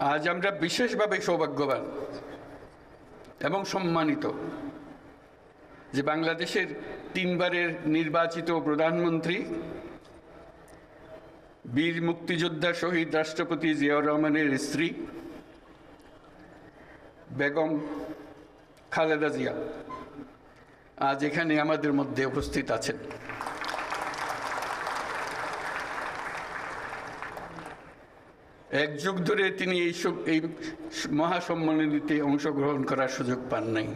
আজ আমরা বিশেষভাবে সৌভাগ্যবান এবং সম্মানিত যে বাংলাদেশের 3 বারের নির্বাচিত প্রধানমন্ত্রী বীর মুক্তিযোদ্ধা শহীদ রাষ্ট্রপতি জিয়াউর রহমানের স্ত্রী বেগম খালেদা জিয়া আজ এখানে আমাদের মধ্যে উপস্থিত আছেন। এক যুগ ধরে তিনি এই মহাসম্মেলনীতে অংশগ্রহণ করার সুযোগ পান নাই,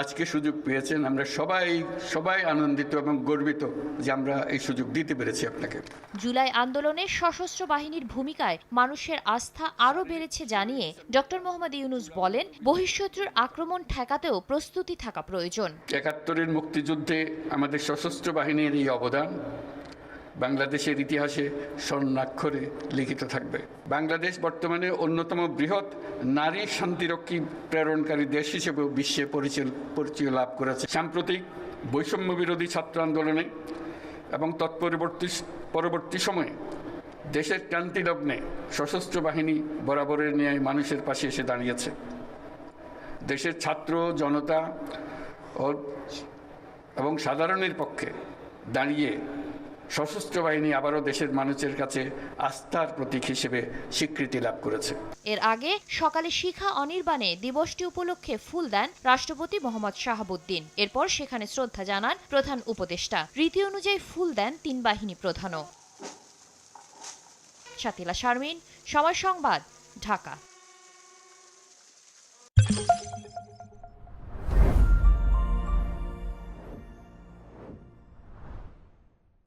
আজকে সুযোগ পেয়েছেন। আমরা সবাই আনন্দিত এবং গর্বিত যে আমরা এই সুযোগ দিতে পেরেছি আপনাকে। জুলাই আন্দোলনে সশস্ত্র বাহিনীর ভূমিকায় মানুষের আস্থা আরও বেড়েছে জানিয়ে ডক্টর মোহাম্মদ ইউনূস বলেন, বহিঃশত্রুর আক্রমণ ঠেকাতেও প্রস্তুতি থাকা প্রয়োজন। ৭১-এর মুক্তিযুদ্ধে আমাদের সশস্ত্র বাহিনীর এই অবদান বাংলাদেশের ইতিহাসে স্বর্ণাক্ষরে লিখিত থাকবে। বাংলাদেশ বর্তমানে অন্যতম বৃহৎ নারী শান্তিরক্ষী প্রেরণকারী দেশ হিসেবে বিশ্বে পরিচয় লাভ করেছে। সাম্প্রতিক বৈষম্য বিরোধী ছাত্র আন্দোলনে এবং পরবর্তী সময়ে দেশের ক্রান্তিলগ্নে সশস্ত্র বাহিনী বরাবরের ন্যায় মানুষের পাশে এসে দাঁড়িয়েছে। দেশের ছাত্র জনতা এবং সাধারণের পক্ষে দাঁড়িয়ে সশস্ত্র বাহিনী আবারও দেশের মানুষের কাছে আস্থার প্রতীক হিসেবে স্বীকৃতি লাভ করেছে। এর আগে সকালে শিখা অনির্বাণে দিবসটি উপলক্ষে ফুল দেন রাষ্ট্রপতি মোহাম্মদ শাহাবুদ্দিন। এরপর সেখানে শ্রদ্ধা জানান প্রধান উপদেষ্টা। রীতি অনুযায়ী ফুল দেন 3 বাহিনী প্রধানও। শাতিলা শারমিন, সময় সংবাদ, ঢাকা।